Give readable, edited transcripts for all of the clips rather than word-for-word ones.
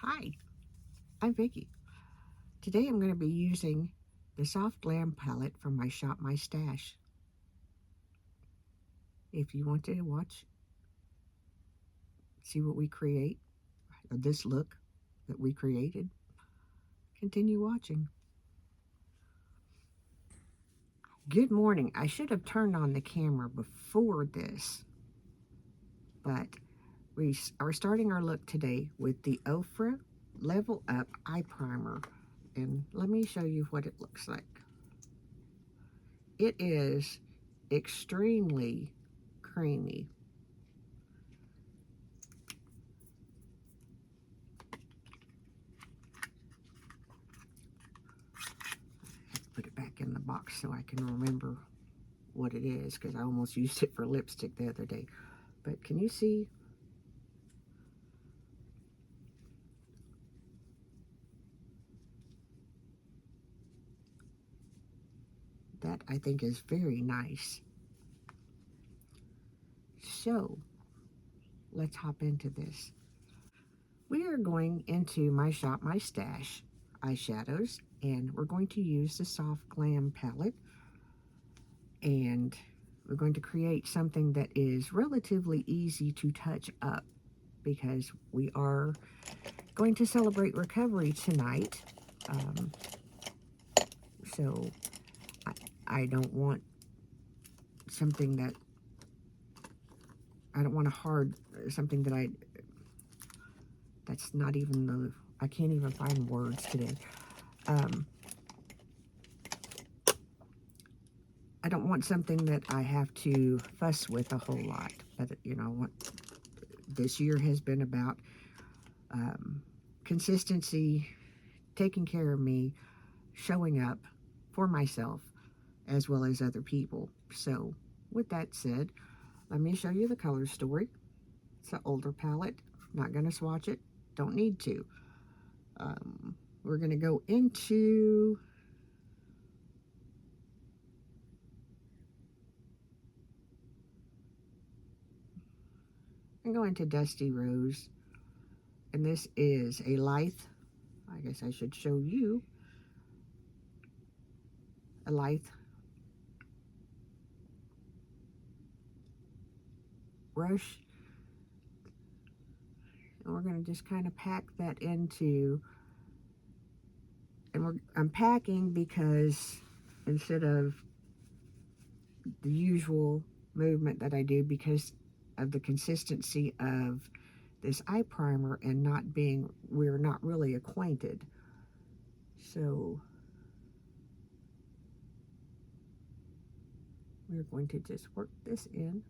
Hi, I'm Vicky. Today I'm going to be using the Soft Glam palette from my Shop My Stash. If you want to watch, see what we create, or this look that we created, continue watching. Good morning. I should have turned on the camera before this, but we are starting our look today with the Ofra Level Up Eye Primer. And let me show you what it looks like. It is extremely creamy. Put it back in the box so I can remember what it is, because I almost used it for lipstick the other day. But can you see? That I think is very nice. So let's hop into this. We are going into my Shop My Stash eyeshadows, and we're going to use the Soft Glam palette, and we're going to create something that is relatively easy to touch up because we are going to celebrate recovery tonight. So I don't want something that I don't want something that that's not even I can't even find words today. I don't want something that I have to fuss with a whole lot. But, what this year has been about consistency, taking care of me, showing up for myself as well as other people. So with that said, let me show you the color story. It's an older palette. Not going to swatch it. Don't need to. We're going to go into Dusty Rose. And this is a lithe. I guess I should show you a lithe brush. And we're going to just kind of pack that into, and I'm packing because instead of the usual movement that I do, because of the consistency of this eye primer and we're not really acquainted. So we're going to just work this in.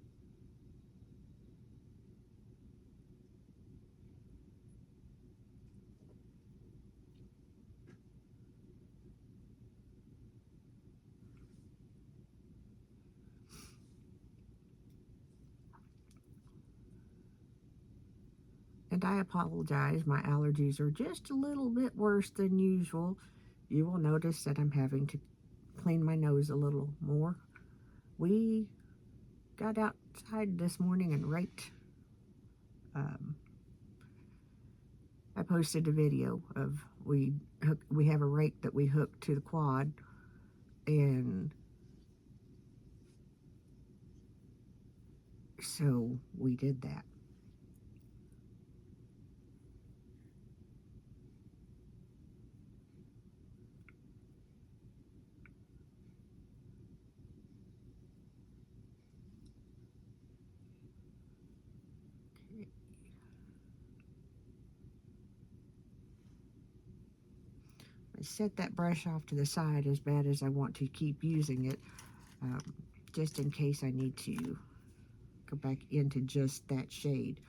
And I apologize, my allergies are just a little bit worse than usual. You will notice that I'm having to clean my nose a little more. We got outside this morning and raked. I posted a video of we have a rake that we hook to the quad, and so we did that. I set that brush off to the side as bad as I want to keep using it, just in case I need to go back into just that shade.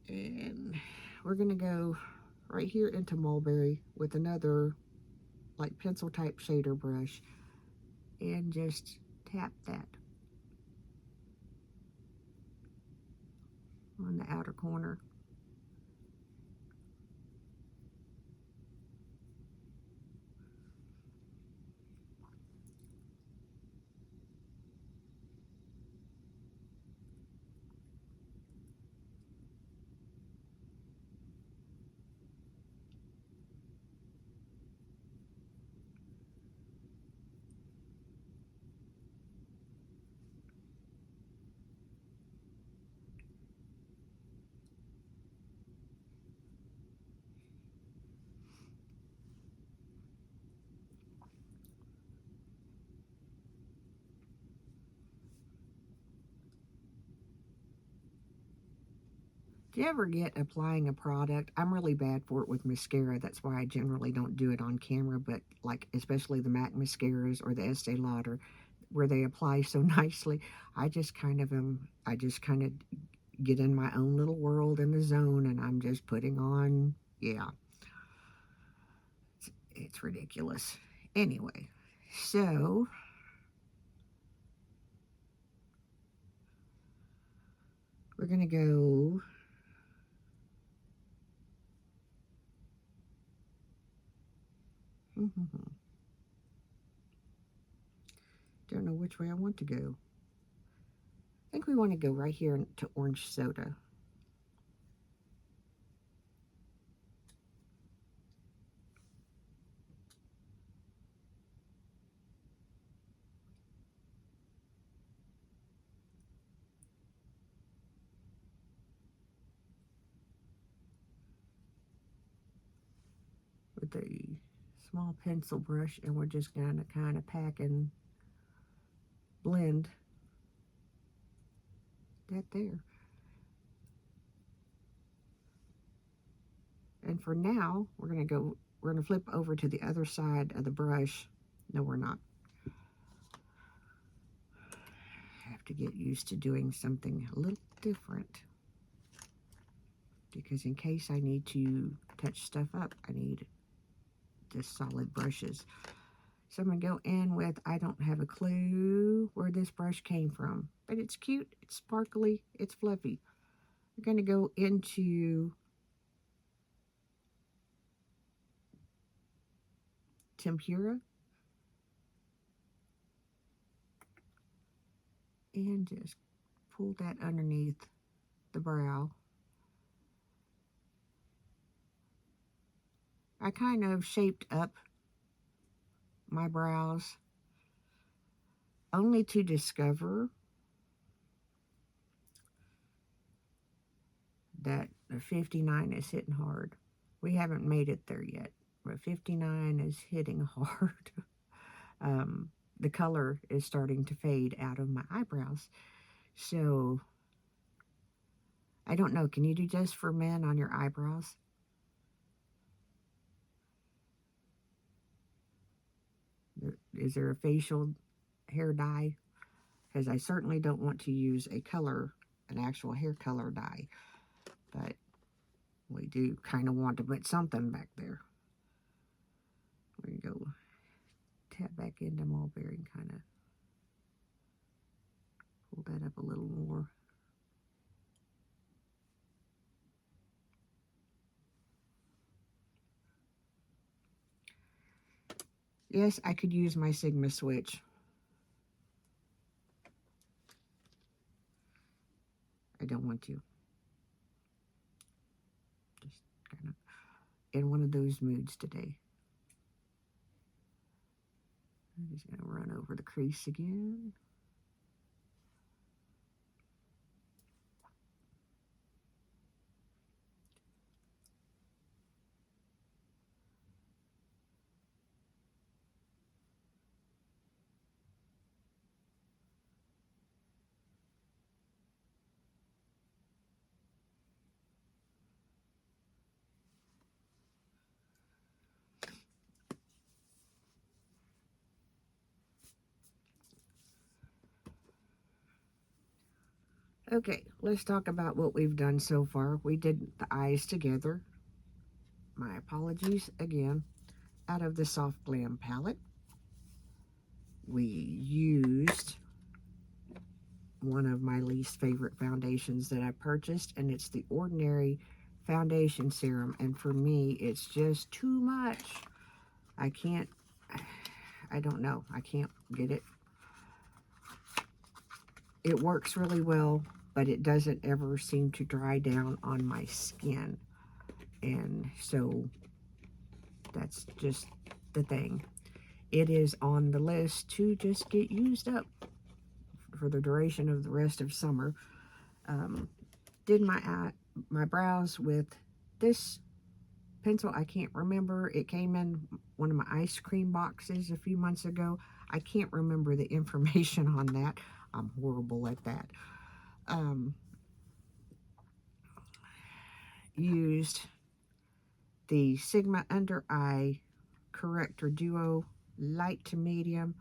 And we're going to go right here into Mulberry with another like pencil type shader brush and just tap that on the outer corner. Do you ever get applying a product? I'm really bad for it with mascara. That's why I generally don't do it on camera, but like especially the MAC mascaras or the Estee Lauder where they apply so nicely. I just kind of get in my own little world in the zone and I'm just putting on, yeah, it's ridiculous. Anyway, so we're going to go, don't know which way I want to go. I think we want to go right here to orange soda. With a small pencil brush, and we're just going to kind of pack and blend that there. And for now, we're going to flip over to the other side of the brush. No, we're not. I have to get used to doing something a little different, because in case I need to touch stuff up, I need just solid brushes. So I'm going to go in with, I don't have a clue where this brush came from, but it's cute, it's sparkly, it's fluffy. We're going to go into Tempura and just pull that underneath the brow. I kind of shaped up my brows only to discover that the 59 is hitting hard. We haven't made it there yet, but 59 is hitting hard. The color is starting to fade out of my eyebrows. So, I don't know. Can you do just for men on your eyebrows? Is there a facial hair dye? Because I certainly don't want to use an actual hair color dye. But we do kind of want to put something back there. We're going to go tap back into mulberry and kind of pull that up a little more. Yes, I could use my Sigma switch. I don't want to. Just kind of in one of those moods today. I'm just going to run over the crease again. Okay, let's talk about what we've done so far. We did the eyes together. My apologies again. Out of the Soft Glam palette, we used one of my least favorite foundations that I purchased, and it's the Ordinary Foundation Serum. And for me, it's just too much. I don't know. I can't get it. It works really well, but it doesn't ever seem to dry down on my skin. And so that's just the thing. It is on the list to just get used up for the duration of the rest of summer. Did my brows with this pencil. I can't remember. It came in one of my ice cream boxes a few months ago. I can't remember the information on that. I'm horrible at that. used the Sigma Under Eye Corrector Duo Light to Medium.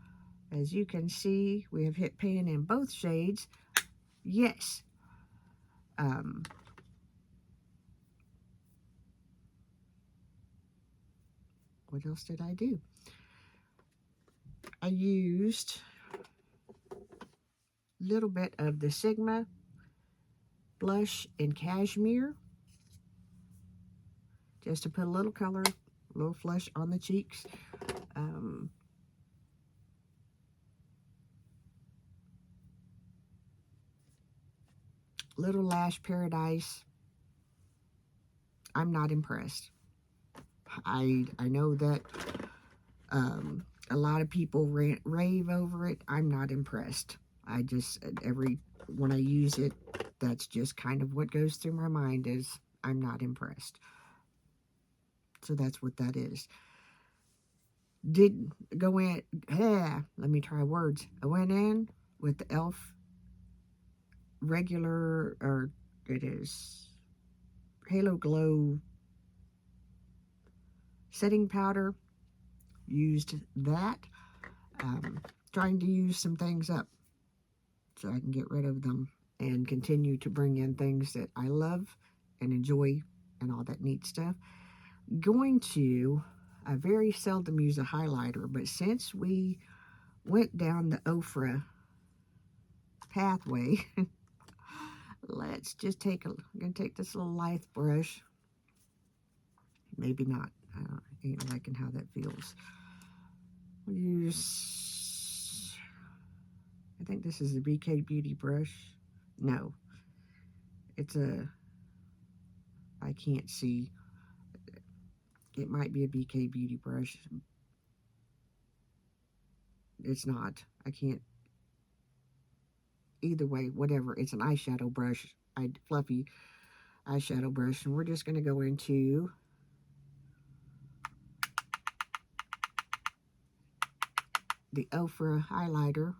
As you can see, we have hit pan in both shades. Yes. What else did I do? I used a little bit of the Sigma Blush in Cashmere, just to put a little color, a little flush on the cheeks. Little Lash Paradise. I'm not impressed. I know that a lot of people rave over it. I'm not impressed. I just, when I use it, that's just kind of what goes through my mind is I'm not impressed. So that's what that is. Did go in, let me try words. I went in with the e.l.f. regular, or it is Halo Glow setting powder. Used that. Trying to use some things up so I can get rid of them and continue to bring in things that I love and enjoy and all that neat stuff. I very seldom use a highlighter, but since we went down the Ofra pathway, let's just I'm going to take this little lithe brush. Maybe not. I ain't liking how that feels. We'll use, I think this is a BK Beauty brush. No, it's I can't see. It might be a BK Beauty brush. It's not. I can't. Either way, whatever. It's an eyeshadow brush. Fluffy eyeshadow brush. And we're just going to go into the Ofra highlighter.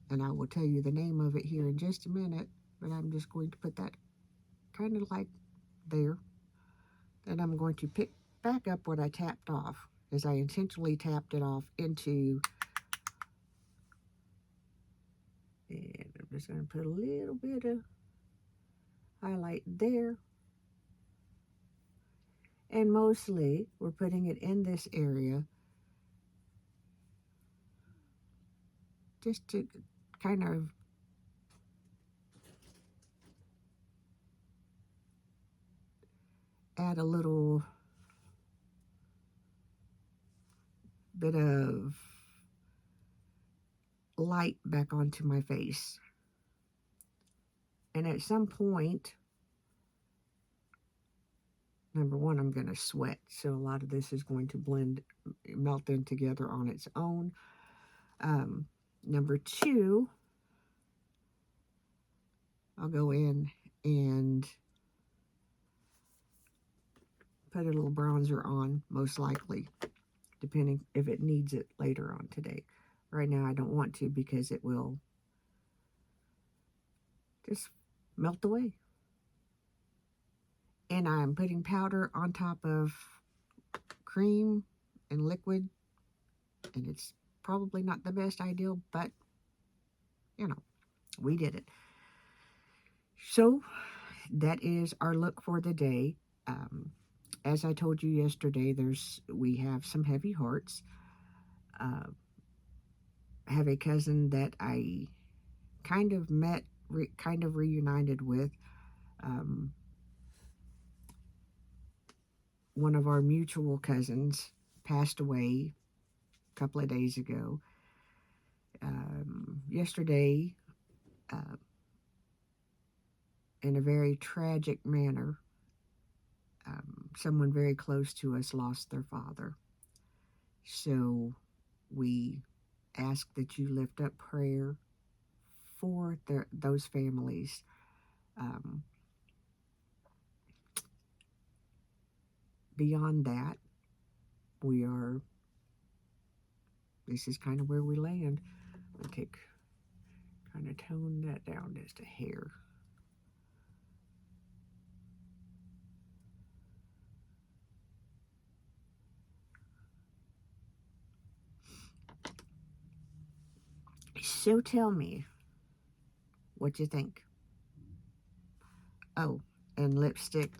And I will tell you the name of it here in just a minute. But I'm just going to put that kind of like there. Then I'm going to pick back up what I tapped off, as I intentionally tapped it off into, and I'm just going to put a little bit of highlight there. And mostly we're putting it in this area just to kind of add a little bit of light back onto my face. And at some point, number one, I'm going to sweat. So a lot of this is going to melt in together on its own. Number two, I'll go in and put a little bronzer on, most likely, depending if it needs it later on today. Right now I don't want to because it will just melt away. And I'm putting powder on top of cream and liquid, and it's probably not the best idea, but you know, we did it. So that is our look for the day. As I told you yesterday, we have some heavy hearts. I have a cousin that I kind of met, kind of reunited with. One of our mutual cousins passed away a couple of days ago. Yesterday, in a very tragic manner, someone very close to us lost their father. So we ask that you lift up prayer for those families. Beyond that, this is kind of where we land. We'll kind of tone that down just a hair. So tell me what you think. Oh, and lipstick.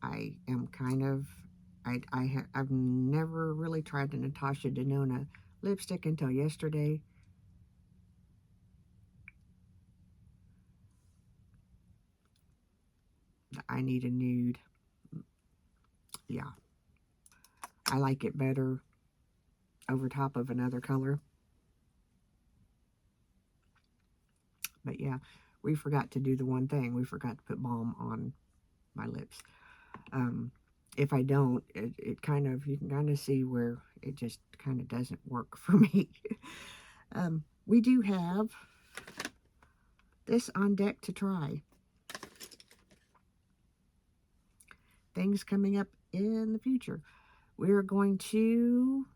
I am kind of, I've never really tried the Natasha Denona lipstick until yesterday. I need a nude. Yeah, I like it better over top of another color. But yeah, we forgot to do the one thing. We forgot to put balm on my lips. Um, if I don't, it kind of, you can kind of see where it just kind of doesn't work for me. We do have this on deck to try. Things coming up in the future. We're going to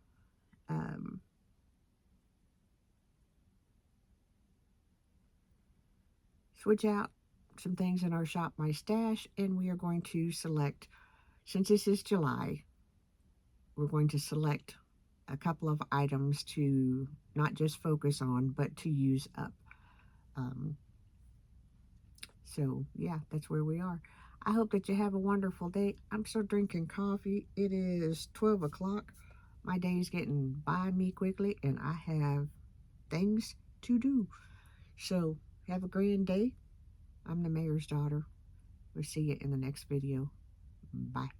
switch out some things in our Shop My Stash, and we are going to select, since this is July, we're going to select a couple of items to not just focus on, but to use up. Um, so, yeah, that's where we are. I hope that you have a wonderful day. I'm still drinking coffee. It is 12 o'clock. My day is getting by me quickly, and I have things to do. So, have a grand day. I'm the mayor's daughter. We'll see you in the next video. Bye.